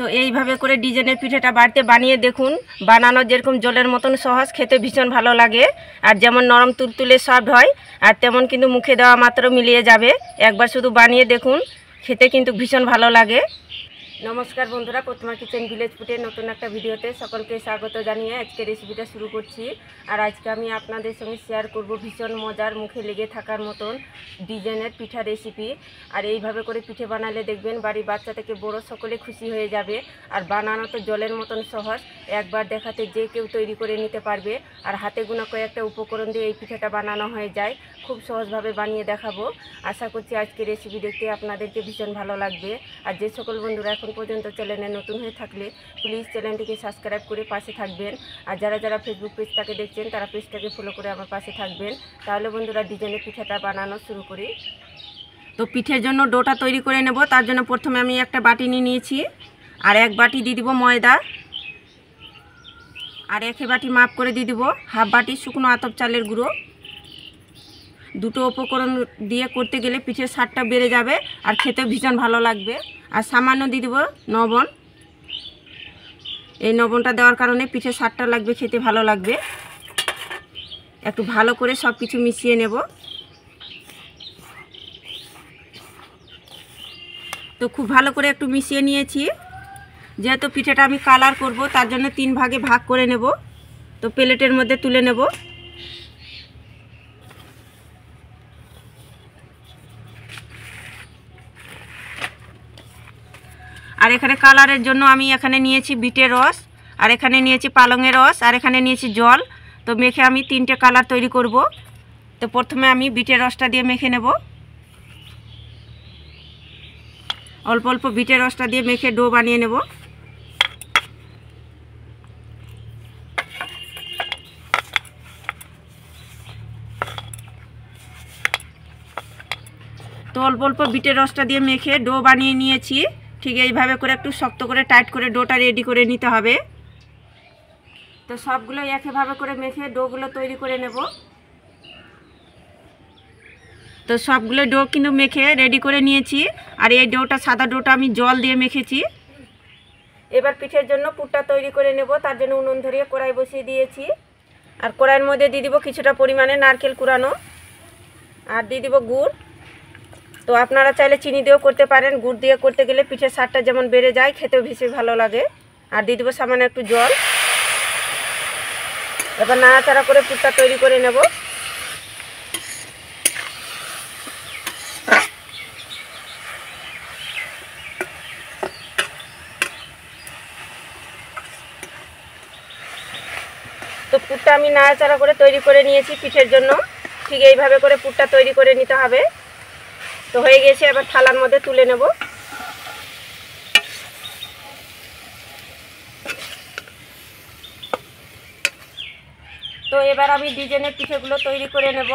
তো এইভাবে করে ডিজাইনের পিঠাটা বাড়িতে বানিয়ে দেখুন। বানানো যেরকম জলের মতন সহজ, খেতে ভীষণ ভালো লাগে। আর যেমন নরম তুলতুলে সফট হয়, আর তেমন কিন্তু মুখে দেওয়া মাত্র মিলিয়ে যাবে। একবার শুধু বানিয়ে দেখুন, খেতে কিন্তু ভীষণ ভালো লাগে। নমস্কার বন্ধুরা, প্রতিমা কিচেন ভিলেজ ফুডের নতুন একটা ভিডিওতে সকলকে স্বাগত জানিয়ে আজকে রেসিপিটা শুরু করছি। আর আজকে আমি আপনাদের সঙ্গে শেয়ার করব ভীষণ মজার, মুখে লেগে থাকার মতন ডিজাইনের পিঠা রেসিপি। আর এইভাবে করে পিঠে বানালে দেখবেন বাড়ির বাচ্চা থেকে বড় সকলে খুশি হয়ে যাবে। আর বানানো তো জলের মতন সহজ, একবার দেখাতে যে কেউ তৈরি করে নিতে পারবে। আর হাতে গোনা কয়েকটা উপকরণ দিয়ে এই পিঠাটা বানানো হয়ে যায়। খুব সহজভাবে বানিয়ে দেখাবো। আশা করছি আজকে রেসিপি দেখতে আপনাদেরকে ভীষণ ভালো লাগবে। আর যে সকল বন্ধুরা এখন পর্যন্ত চ্যানেলে নতুন হয়ে থাকলে প্লিজ চ্যানেলটিকে সাবস্ক্রাইব করে পাশে থাকবেন। আর যারা যারা ফেসবুক পেজটাকে দেখছেন তারা পেজটাকে ফলো করে আমার পাশে থাকবেন। তাহলে বন্ধুরা ডিজাইনের পিঠাটা বানানো শুরু করি। তো পিঠের জন্য ডোটা তৈরি করে নেব। তার জন্য প্রথমে আমি একটা বাটি নিয়ে নিয়েছি, আর এক বাটি দিয়ে দিব ময়দা, আর এক বাটি মাপ করে দিয়ে দিব হাফ বাটি শুকনো আতপ চালের গুঁড়ো। দুটো উপকরণ দিয়ে করতে গেলে পিঠের স্বাদটা বেড়ে যাবে আর খেতে ভীষণ ভালো লাগবে। আর সামান্য দিয়ে দেবো লবণ। এই লবণটা দেওয়ার কারণে পিঠের স্বাদটা লাগবে, খেতে ভালো লাগবে। একটু ভালো করে সব কিছু মিশিয়ে নেব। তো খুব ভালো করে একটু মিশিয়ে নিয়েছি। যেহেতু পিঠাটা আমি কালার করব তার জন্য 3 ভাগে ভাগ করে নেব। তো প্লেটের মধ্যে তুলে নেব। আর এখানে কালারের জন্য আমি এখানে নিয়েছি বিটের রস, আর এখানে নিয়েছি পালংয়ের রস, আর এখানে নিয়েছি জল। তো মেখে আমি 3টে কালার তৈরি করব। তো প্রথমে আমি বিটের রসটা দিয়ে মেখে নেব। অল্প অল্প বিটের রসটা দিয়ে মেখে ডো বানিয়ে নেব। তো অল্প অল্প বিটের রসটা দিয়ে মেখে ডো বানিয়ে নিয়েছি। ঠিক এইভাবে করে একটু শক্ত করে টাইট করে ডোটা রেডি করে নিতে হবে। তো সবগুলো একইভাবে করে মেখে ডোগুলো তৈরি করে নেব। তো সবগুলো ডো কিন্তু মেখে রেডি করে নিয়েছি। আর এই ডোটা, সাদা ডোটা আমি জল দিয়ে মেখেছি। এবার পিঠের জন্য পুরটা তৈরি করে নেব। তার জন্য উনুন ধরিয়ে কড়াই বসিয়ে দিয়েছি। আর কড়াইয়ের মধ্যে দিয়ে দিব কিছুটা পরিমাণে নারকেল কুড়ানো, আর দিয়ে দিব গুড়। তো আপনারা চাইলে চিনি দিয়েও করতে পারেন। গুড় দিয়ে করতে গেলে পিঠের স্বাদটা যেমন বেড়ে যায়, খেতেও ভীষণ ভালো লাগে। আর দিয়ে দেবো সামান্য একটু জল। এবার নাড়াচাড়া করে পুরটা তৈরি করে নেব। তো পুরটা আমি নাড়াচাড়া করে তৈরি করে নিয়েছি পিঠের জন্য। ঠিক এইভাবে করে পুরটা তৈরি করে নিতে হবে। তো হয়ে গেছে, এবার থালার মধ্যে তুলে নেব। তো এবার আমি ডিজাইনের পিঠেগুলো তৈরি করে নেব।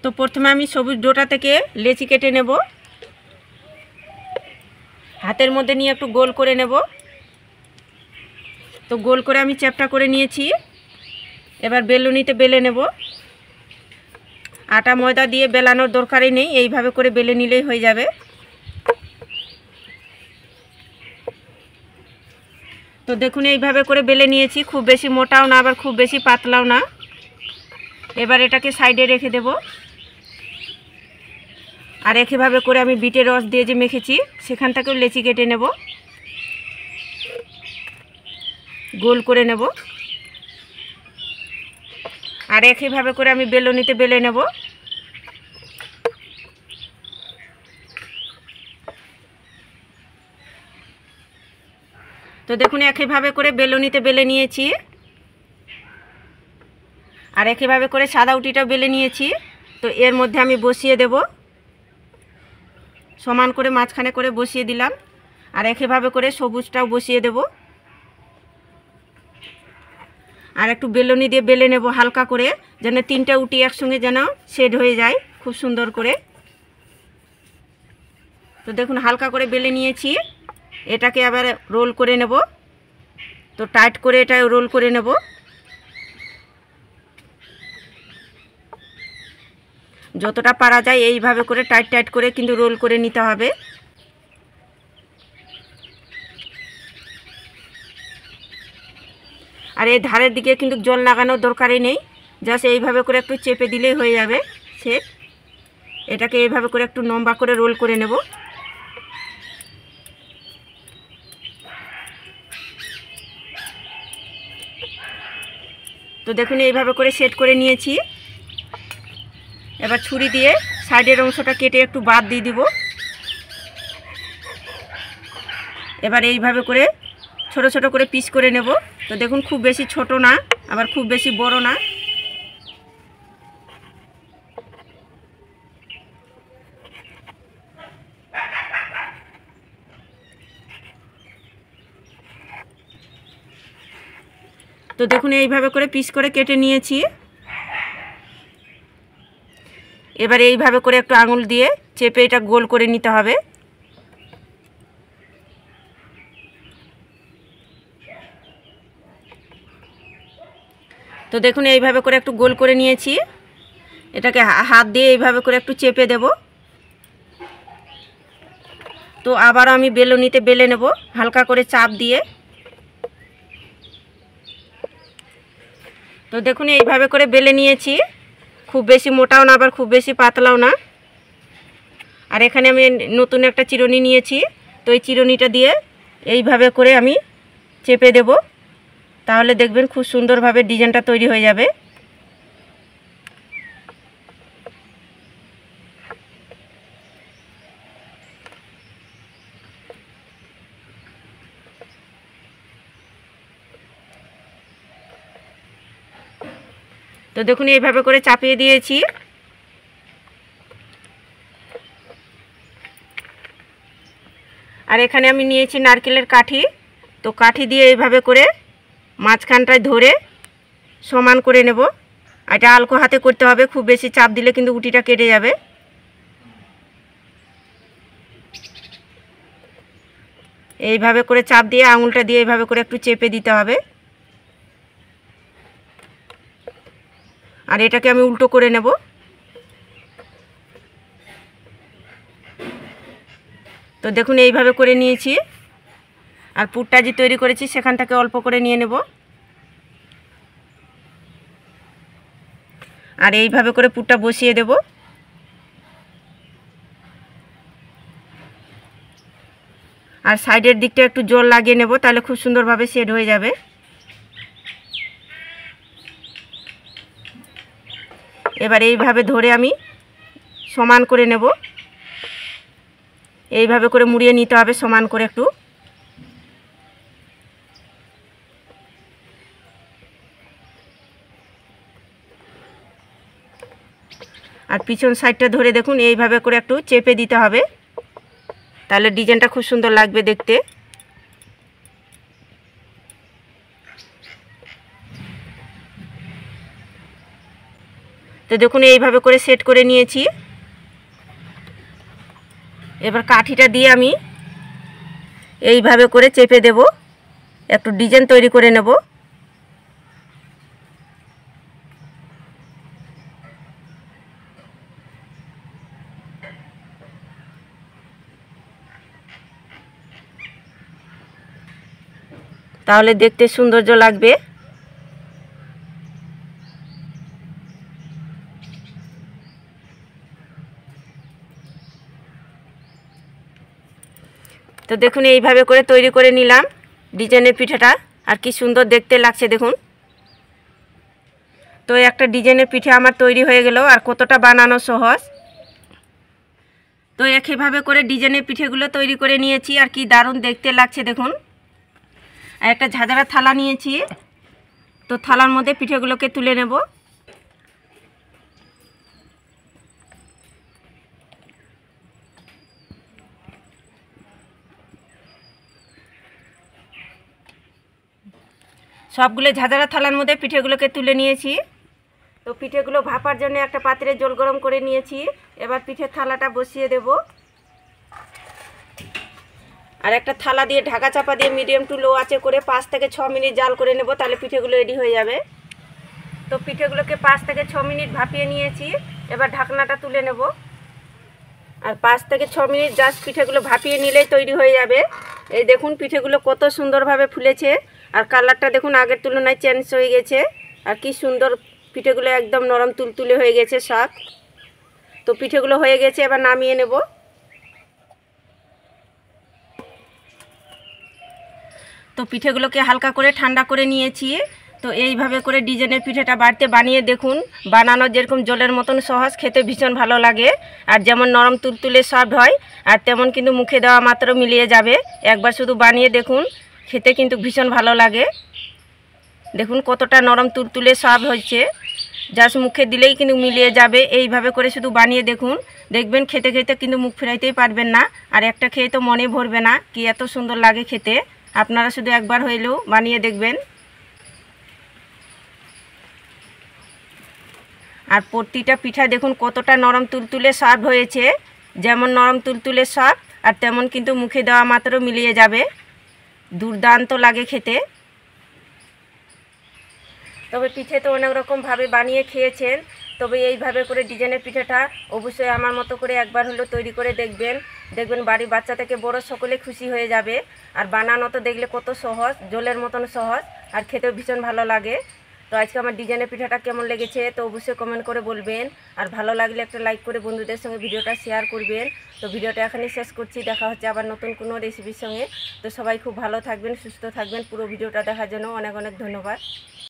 তো প্রথমে আমি সবুজ ডোটা থেকে লেচি কেটে নেব। হাতের মধ্যে নিয়ে একটু গোল করে নেব। তো গোল করে আমি চ্যাপটা করে নিয়েছি। এবার বেলুনিতে বেলে নেব। আটা ময়দা দিয়ে বেলানোর দরকারই নেই, এইভাবে করে বেলে নিলেই হয়ে যাবে। তো দেখুন এইভাবে করে বেলে নিয়েছি। খুব বেশি মোটাও না, আবার খুব বেশি পাতলাও না। এবার এটাকে সাইডে রেখে দেব। আর একইভাবে করে আমি বিটের রস দিয়ে যে মেখেছি সেখান থেকেও লেচি কেটে নেব, গোল করে নেব। আর একইভাবে করে আমি বেলুনিতে বেলে নেব। তো দেখুন একইভাবে করে বেলুনিতে বেলে নিয়েছি। আর একইভাবে করে সাদা উটিটাও বেলে নিয়েছি। তো এর মধ্যে আমি বসিয়ে দেব। সমান করে মাঝখানে করে বসিয়ে দিলাম। আর একইভাবে করে সবুজটাও বসিয়ে দেব। আর একটু বেলুনি দিয়ে বেলে নেব হালকা করে, যেন 3টে উটি একসঙ্গে যেন শেড হয়ে যায় খুব সুন্দর করে। তো দেখুন হালকা করে বেলে নিয়েছি। এটাকে আবার রোল করে নেব। তো টাইট করে এটা রোল করে নেব। যতটা পারা যায় এইভাবে করে টাইট টাইট করে কিন্তু রোল করে নিতে হবে। আর এই ধারের দিকে কিন্তু জল লাগানোর দরকারই নেই, জাস্ট এইভাবে করে একটু চেপে দিলেই হয়ে যাবে সেট। এটাকে এইভাবে করে একটু লম্বা করে রোল করে নেব। তো দেখুন এইভাবে করে সেট করে নিয়েছি। এবার ছুরি দিয়ে সাইডের অংশটা কেটে একটু বাদ দিয়ে দিব। এবার এইভাবে করে ছোট ছোট করে পিস করে নেব। তো দেখুন খুব বেশি ছোট না, আবার খুব বেশি বড় না। তো দেখুন এইভাবে করে পিস করে কেটে নিয়েছি। এবার এইভাবে করে একটু আঙুল দিয়ে চেপে এটা গোল করে নিতে হবে। তো দেখুন এইভাবে করে একটু গোল করে নিয়েছি। এটাকে হাত দিয়ে এইভাবে করে একটু চেপে দেব। তো আবার আমি বেলুনিতে বেলে নেব হালকা করে চাপ দিয়ে। তো দেখুন এইভাবে করে বেলে নিয়েছি, খুব বেশি মোটাও না আবার খুব বেশি পাতলাও না। আর এখানে আমি নতুন একটা চিরুনি নিয়েছি। তো এই চিরুনিটা দিয়ে এইভাবে করে আমি চেপে দেব, তাহলে দেখবেন খুব সুন্দরভাবে ডিজাইনটা তৈরি হয়ে যাবে। তো দেখুন এইভাবে করে চাপিয়ে দিয়েছি। আর এখানে আমি নিয়েছি নারকেলের কাঠি। তো কাঠি দিয়ে এইভাবে করে মাঝখানটায় ধরে সমান করে নেব। এটা আলতো হাতে করতে হবে, খুব বেশি চাপ দিলে কিন্তু উটিটা কেটে যাবে। এইভাবে করে চাপ দিয়ে আঙুলটা দিয়ে এইভাবে করে একটু চেপে দিতে হবে। আর এটাকে আমি উল্টো করে নেব। তো দেখুন এইভাবে করে নিয়েছি। আর পুরটা যে তৈরি করেছি সেখান থেকে অল্প করে নিয়ে নেব। আর এইভাবে করে পুরটা বসিয়ে দেব। আর সাইডের দিকটা একটু জল লাগিয়ে নেব, তাহলে খুব সুন্দরভাবে সেট হয়ে যাবে। এবার এইভাবে ধরে আমি সমান করে নেব। এইভাবে করে মুড়িয়ে নিতে হবে সমান করে একটু। আর পিছন সাইডটা ধরে দেখুন এইভাবে করে একটু চেপে দিতে হবে, তাহলে ডিজাইনটা খুব সুন্দর লাগবে দেখতে। তো দেখুন এইভাবে করে সেট করে নিয়েছি। এবার কাঠিটা দিয়ে আমি এইভাবে করে চেপে দেব, একটু ডিজাইন তৈরি করে নেব। তাহলে দেখতে সৌন্দর্য লাগবে। তো দেখুন এইভাবে করে তৈরি করে নিলাম ডিজাইনের পিঠাটা। আর কি সুন্দর দেখতে লাগছে দেখুন। তো একটা ডিজাইনের পিঠা আমার তৈরি হয়ে গেল, আর কতটা বানানো সহজ। তো একইভাবে করে ডিজাইনের পিঠেগুলো তৈরি করে নিয়েছি, আর কি দারুণ দেখতে লাগছে দেখুন। আর একটা ঝাঁঝরা থালা নিয়েছি। তো থালার মধ্যে পিঠেগুলোকে তুলে নেব। সবগুলো ঝাঁঝরা থালার মধ্যে পিঠেগুলোকে তুলে নিয়েছি। তো পিঠেগুলো ভাপার জন্য একটা পাত্রে জল গরম করে নিয়েছি। এবার পিঠের থালাটা বসিয়ে দেব। আর একটা থালা দিয়ে ঢাকা চাপা দিয়ে মিডিয়াম টু লো আঁচে করে 5 থেকে 6 মিনিট জাল করে নেব, তাহলে পিঠেগুলো রেডি হয়ে যাবে। তো পিঠেগুলোকে 5 থেকে 6 মিনিট ভাপিয়ে নিয়েছি। এবার ঢাকনাটা তুলে নেব। আর 5 থেকে 6 মিনিট জাস্ট পিঠেগুলো ভাপিয়ে নিলেই তৈরি হয়ে যাবে। এই দেখুন পিঠেগুলো কত সুন্দরভাবে ফুলেছে। আর কালারটা দেখুন আগের তুলনায় চেঞ্জ হয়ে গেছে। আর কি সুন্দর পিঠেগুলো একদম নরম তুলতুলে হয়ে গেছে সব। তো পিঠেগুলো হয়ে গেছে, এবার নামিয়ে নেব। তো পিঠেগুলোকে হালকা করে ঠান্ডা করে নিয়েছি। তো এইভাবে করে ডিজাইনের পিঠেটা বাড়িতে বানিয়ে দেখুন। বানানো যেরকম জলের মতন সহজ, খেতে ভীষণ ভালো লাগে। আর যেমন নরম তুলতুলে সফট হয়, আর তেমন কিন্তু মুখে দেওয়া মাত্র মিলিয়ে যাবে। একবার শুধু বানিয়ে দেখুন, খেতে কিন্তু ভীষণ ভালো লাগে। দেখুন কতটা নরম তুলতুলে সফট হচ্ছে, জাস্ট মুখে দিলেই কিন্তু মিলিয়ে যাবে। এইভাবে করে শুধু বানিয়ে দেখুন, দেখবেন খেতে খেতে কিন্তু মুখ ফেরাইতেই পারবেন না। আর একটা খেয়ে তো মনে ভরবে না, কি এত সুন্দর লাগে খেতে। আপনারা শুধু একবার হইলেও বানিয়ে দেখবেন। আর প্রতিটা পিঠা দেখুন কতটা নরম তুলতুলে সফট হয়েছে। যেমন নরম তুলতুলে সফট, আর তেমন কিন্তু মুখে দেওয়া মাত্র মিলিয়ে যাবে। দুর্দান্ত লাগে খেতে। তবে পিঠে তো অনেক রকমভাবে বানিয়ে খেয়েছেন, তবে এইভাবে করে ডিজাইনের পিঠাটা অবশ্যই আমার মতো করে একবার হলেও তৈরি করে দেখবেন। দেখবেন বাড়ির বাচ্চা থেকে বড় সকলে খুশি হয়ে যাবে। আর বানানো তো দেখলে কত সহজ, জলের মতন সহজ, আর খেতেও ভীষণ ভালো লাগে। তো আজকে আমার ডিজাইনের পিঠাটা কেমন লেগেছে তো অবশ্যই কমেন্ট করে বলবেন। আর ভালো লাগলে একটা লাইক করে বন্ধুদের সঙ্গে ভিডিওটা শেয়ার করবেন। তো ভিডিওটা এখানেই শেষ করছি, দেখা হচ্ছে আবার নতুন কোনো রেসিপির সঙ্গে। তো সবাই খুব ভালো থাকবেন, সুস্থ থাকবেন। পুরো ভিডিওটা দেখার জন্য অনেক অনেক ধন্যবাদ।